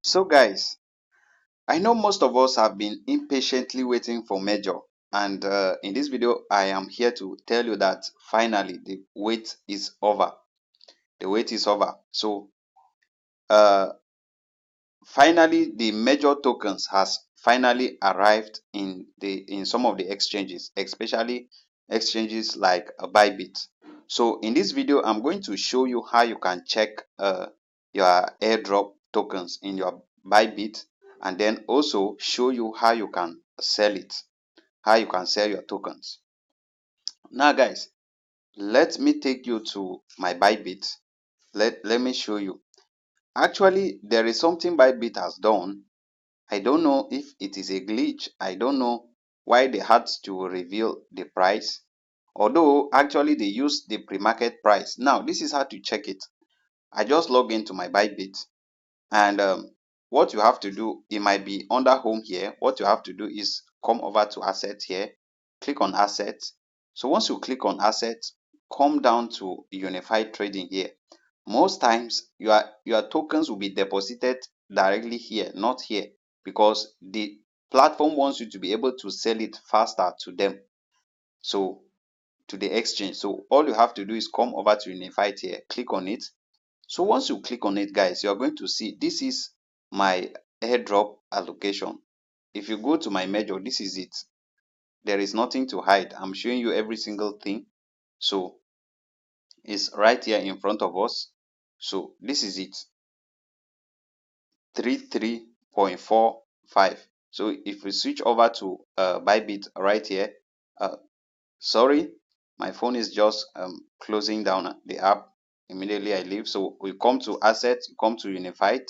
So, guys, I know most of us have been impatiently waiting for Major, and in this video, I am here to tell you that finally the wait is over. The wait is over. So, uh, finally, the Major tokens has finally arrived in some of the exchanges, especially exchanges like Bybit. So, in this video, I'm going to show you how you can check your airdrop tokens in your Bybit, and then also show you how you can sell it, how you can sell your tokens. Now, guys, let me take you to my Bybit. Let me show you. Actually, there is something Bybit has done. I don't know if it is a glitch. I don't know why they had to reveal the price. Although actually they use the pre-market price. Now, this is how to check it. I just log into my Bybit, and what you have to do, it might be under home here. What you have to do is come over to asset here, click on assets. So once you click on assets, come down to unified trading here. Most times your tokens will be deposited directly here, not here, because the platform wants you to be able to sell it faster to them, so to the exchange. So all you have to do is come over to unified here, click on it. So once you click on it, guys, you are going to see this is my airdrop allocation. If you go to my major, this is it. There is nothing to hide. I'm showing you every single thing. So it's right here in front of us. So this is it. 33.45. So if we switch over to Bybit right here, uh, sorry, my phone is just closing down the app immediately I leave. So we come to assets, come to unified.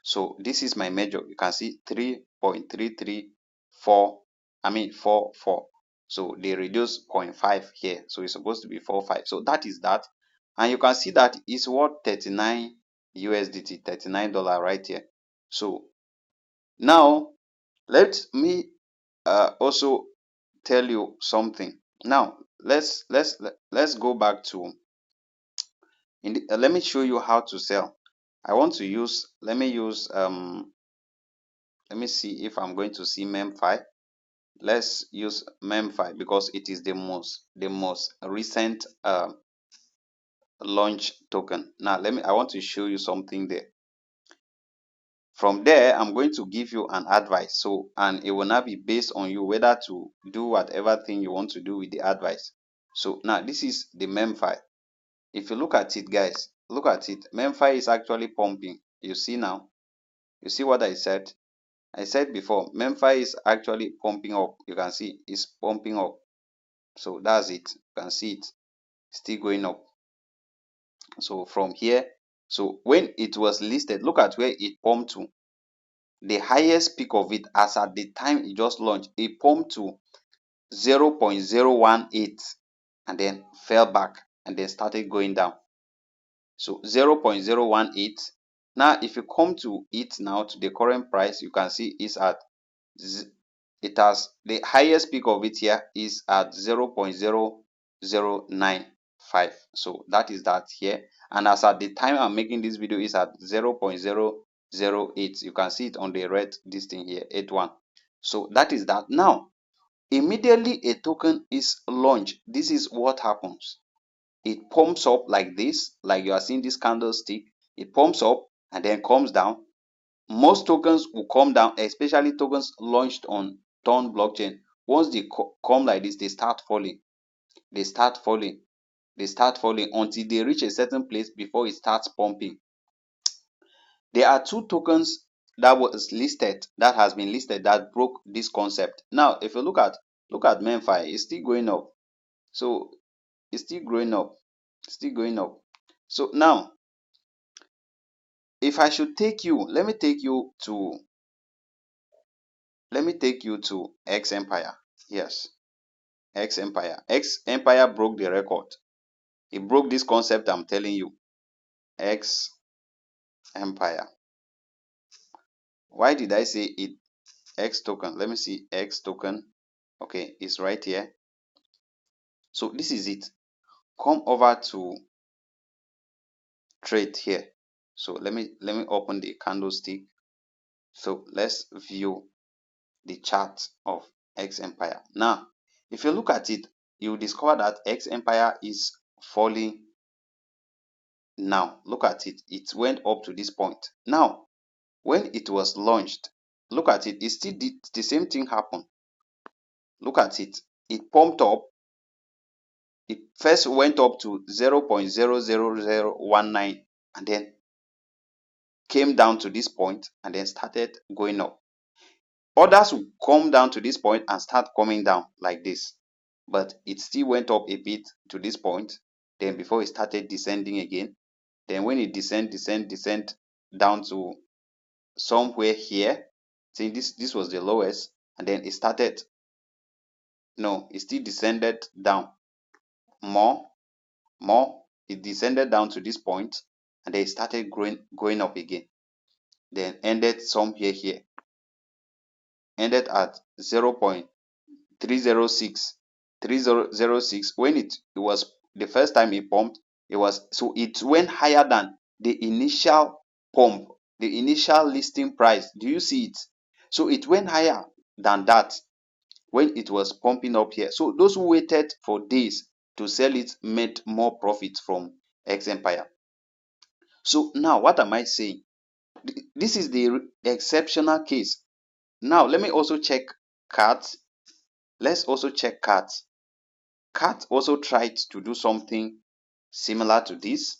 So this is my major. You can see 3.334, I mean 44. So they reduce 0.5 here. So it's supposed to be 45. So that is that. And you can see that it's worth 39 USDT, $39 right here. So now let me also tell you something. Now let's go back to let me show you how to sell. I want to use, let me see if I'm going to see memfi. Let's use memfi because it is the most recent launch token. Now I want to show you something there. From there, I'm going to give you an advice. So, and it will not be based on you whether to do whatever thing you want to do with the advice. So now this is the memfi. If you look at it, guys, look at it. Memfi is actually pumping. You see now? You see what I said? I said before, memfi is actually pumping up. You can see it's pumping up. So that's it. You can see it still going up. So from here, so when it was listed, look at where it pumped to. The highest peak of it, as at the time it just launched, it pumped to 0.018 and then fell back and then started going down. So 0.018. Now if you come to it now, to the current price, you can see it's at it has the highest peak of it here is at 0.0095. So that is that here, and as at the time I'm making this video is at 0.008. You can see it on the red this thing here, 81. So that is that. Now immediately a token is launched, this is what happens. It pumps up like this, like you are seeing this candlestick. It pumps up and then comes down. Most tokens will come down, especially tokens launched on Ton blockchain. Once they come like this, they start falling. They start falling. They start falling until they reach a certain place before it starts pumping. There are two tokens that was listed, that has been listed, that broke this concept. Now, if you look at memfi, it's still going up. So it's still growing up, still going up. So now, if I should take you, let me take you to X Empire. Yes, X Empire. X Empire broke the record. It broke this concept I'm telling you. X Empire. Why did I say it? X token. Let me see X token. Okay, it's right here. So this is it. Come over to trade here. So let me open the candlestick. So let's view the chart of X Empire. Now, if you look at it, you discover that X Empire is falling now. Look at it. It went up to this point. Now, when it was launched, look at it. It still did the same thing happen. Look at it. It pumped up. It first went up to 0.00019 and then came down to this point and then started going up. Others will come down to this point and start coming down like this. But it still went up a bit to this point. Then before it started descending again. Then when it descend down to somewhere here. See, this was the lowest. And then it started, no, it still descended down more. It descended down to this point and then it started going up again. Then ended somewhere here. Ended at 0.306. When it was the first time it pumped, it went higher than the initial pump, the initial listing price. Do you see it? So it went higher than that when it was pumping up here. So those who waited for days to sell it made more profit from X Empire. So now what am I saying? This is the exceptional case. Now let me also check CAT. Let's also check CAT. CAT also tried to do something similar to this.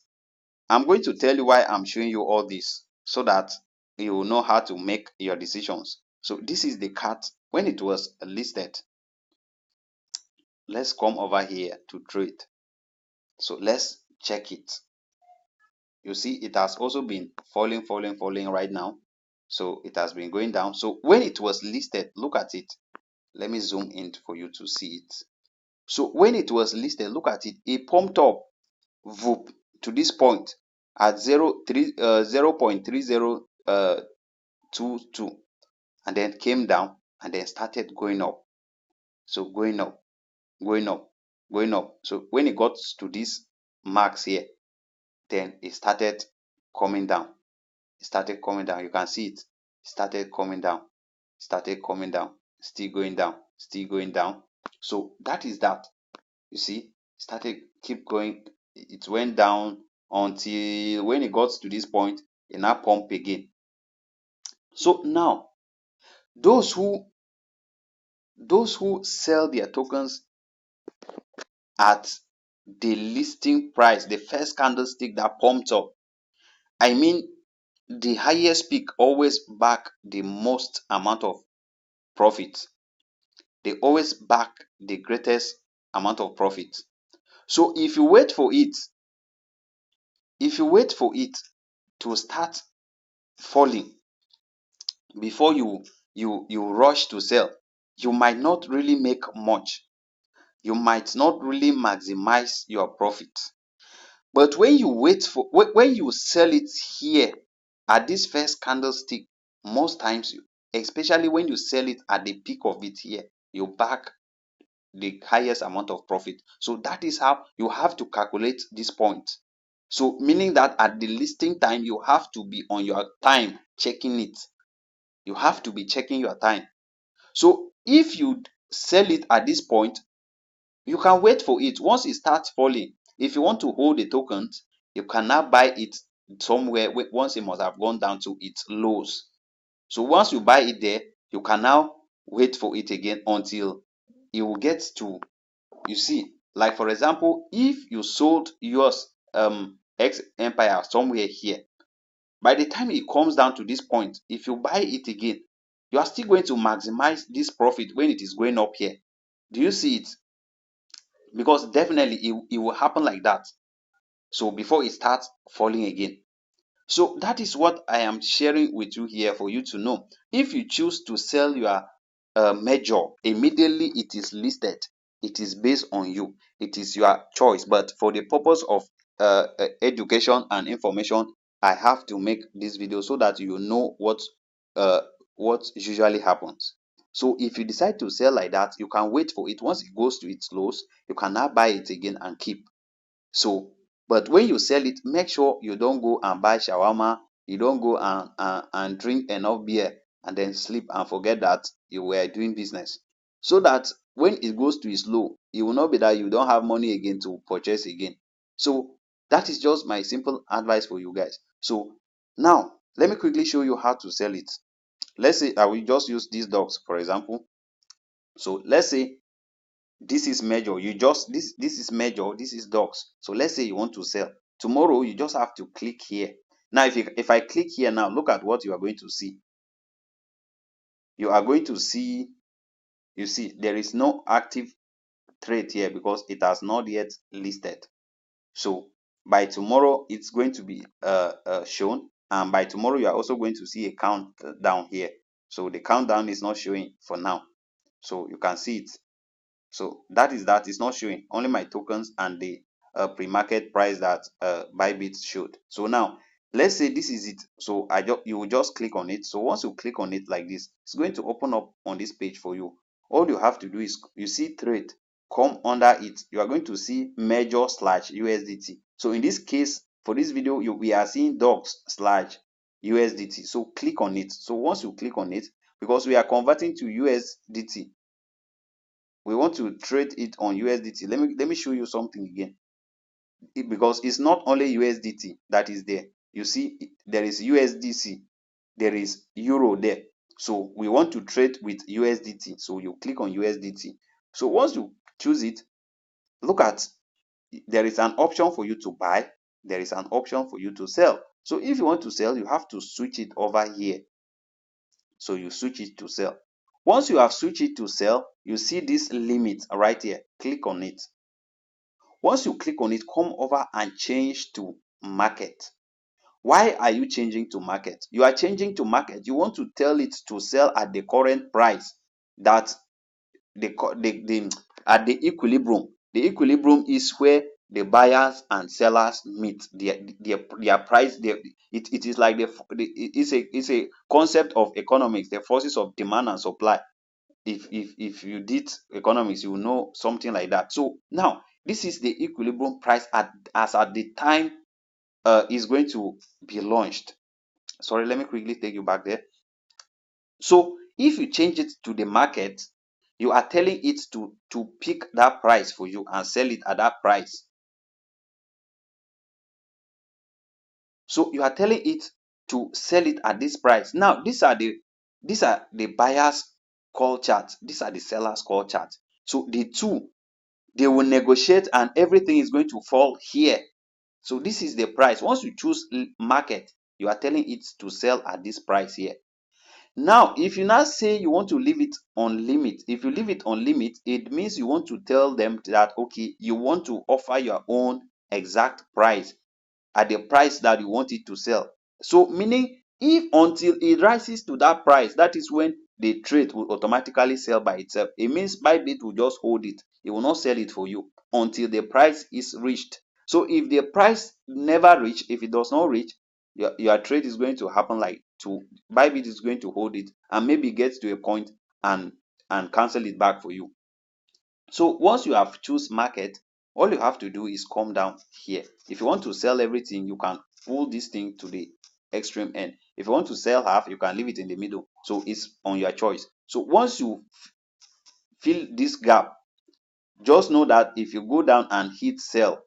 I'm going to tell you why I'm showing you all this so that you will know how to make your decisions. So this is the CAT when it was listed. Let's come over here to trade. So let's check it. You see it has also been falling right now. So it has been going down. So when it was listed, look at it. Let me zoom in for you to see it. So when it was listed, look at it. It pumped up VOOP to this point at 0.3022 and then came down and then started going up. So going up. So when it got to these marks here, then it started coming down. You can see it. Started coming down, still going down. So that is that. You see, started keep going. It went down until when it got to this point, it now pump again. So now those who sell their tokens at the listing price, the first candlestick that pumped up, I mean the highest peak always back the most amount of profit. They always back the greatest amount of profit. So if you wait for it to start falling before you rush to sell, you might not really make much. You might not really maximize your profit. But when you when you sell it here at this first candlestick, most times, especially when you sell it at the peak of it here, you back the highest amount of profit. So that is how you have to calculate this point. So meaning that at the listing time, you have to be on your time checking it. You have to be checking your time. So if you sell it at this point, you can wait for it. Once it starts falling, if you want to hold the tokens, you can now buy it somewhere once it must have gone down to its lows. So once you buy it there, you can now wait for it again until it will get to, you see, like for example, if you sold yours X Empire somewhere here, by the time it comes down to this point, if you buy it again, you are still going to maximize this profit when it is going up here. Do you see it? Because definitely it will happen like that. So before it starts falling again. So that is what I am sharing with you here for you to know. If you choose to sell your major immediately it is listed, it is based on you. It is your choice. But for the purpose of education and information, I have to make this video so that you know uh, what usually happens. So if you decide to sell like that, you can wait for it. Once it goes to its lows, you can now buy it again and keep. So, but when you sell it, make sure you don't go and buy shawarma, you don't go and drink enough beer and then sleep and forget that you were doing business. So that when it goes to its low, it will not be that you don't have money again to purchase again. So that is just my simple advice for you guys. So now let me quickly show you how to sell it. Let's say I will just use these dogs for example. So let's say this is major, you just this is major, this is dogs. So let's say you want to sell tomorrow, you just have to click here. Now if I click here now, look at what you are going to see. You are going to see, you see there is no active trade here because it has not yet listed. So by tomorrow it's going to be shown, and by tomorrow you are also going to see a countdown here. So the countdown is not showing for now, so you can see it. So that is not showing, only my tokens and the pre-market price that Bybit showed. So now let's say this is it. So you will just click on it. So once you click on it like this, it's going to open up on this page for you. All you have to do is, you see trade, come under it, you are going to see major slash USDT. So in this case, for this video, we are seeing dogs slash USDT. So click on it. So once you click on it, because we are converting to USDT, we want to trade it on USDT. Let me show you something again. Because it's not only USDT that is there. You see, there is USDC, there is euro there. So we want to trade with USDT. So you click on USDT. So once you choose it, look at, there is an option for you to buy, there is an option for you to sell. So if you want to sell, you have to switch it over here. So you switch it to sell. Once you have switched it to sell, you see this limit right here. Click on it. Once you click on it, come over and change to market. Why are you changing to market? You are changing to market. You want to tell it to sell at the current price, that at the equilibrium. The equilibrium is where the buyers and sellers meet. Their price. It is like it's a concept of economics, the forces of demand and supply. If you did economics, you will know something like that. So now this is the equilibrium price as at the time is going to be launched. Sorry, let me quickly take you back there. So if you change it to the market, you are telling it to pick that price for you and sell it at that price. So you are telling it to sell it at this price. Now these are the buyers call charts, these are the sellers call charts. So the two, they will negotiate and everything is going to fall here. So this is the price. Once you choose market, you are telling it to sell at this price here. Now if you now say you want to leave it on limit, if you leave it on limit, it means you want to tell them that okay, you want to offer your own exact price at the price that you want it to sell. So meaning, if until it rises to that price, that is when the trade will automatically sell by itself. It means Bybit will just hold it. It will not sell it for you until the price is reached. So if the price never reach, if it does not reach, your trade is going to happen like to Bybit is going to hold it and maybe get to a point and cancel it back for you. So once you have choose market, all you have to do is come down here. If you want to sell everything, you can pull this thing to the extreme end. If you want to sell half, you can leave it in the middle. So it's on your choice. So once you fill this gap, just know that if you go down and hit sell,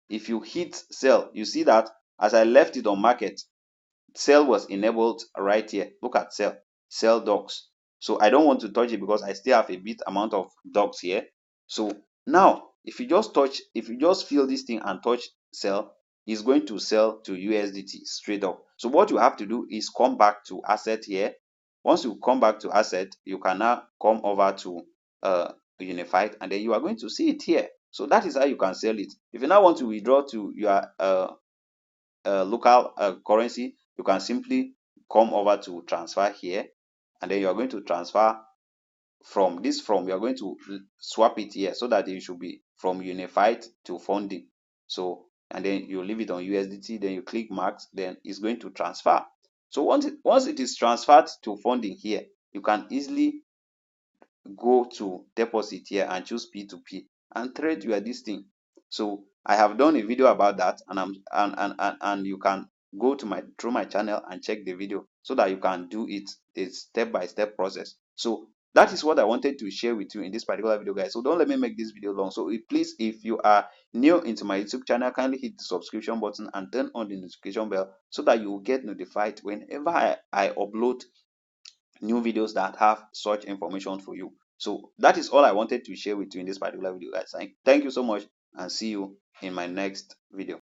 if you hit sell, you see that as I left it on market, sell was enabled right here. Look at sell dogs. So I don't want to touch it because I still have a bit amount of dogs here. So now if you just fill this thing and touch sell, it's going to sell to USDT straight up. So what you have to do is come back to asset here. Once you come back to asset, you can now come over to unified, and then you are going to see it here. So that is how you can sell it. If you now want to withdraw to your local currency, you can simply come over to transfer here, and then you are going to transfer from you are going to swap it here so that it should be from unified to funding. So and then you leave it on USDT, then you click max, then it's going to transfer. So once it is transferred to funding here, you can easily go to deposit here and choose P2P and trade your this thing. So I have done a video about that, and you can go to my channel and check the video. so that you can do it a step-by-step process. So that is what I wanted to share with you in this particular video, guys. So don't let me make this video long. So please, if you are new into my YouTube channel, kindly hit the subscription button and turn on the notification bell so that you will get notified whenever I upload new videos that have such information for you. So that is all I wanted to share with you in this particular video, guys. Thank you so much, and see you in my next video.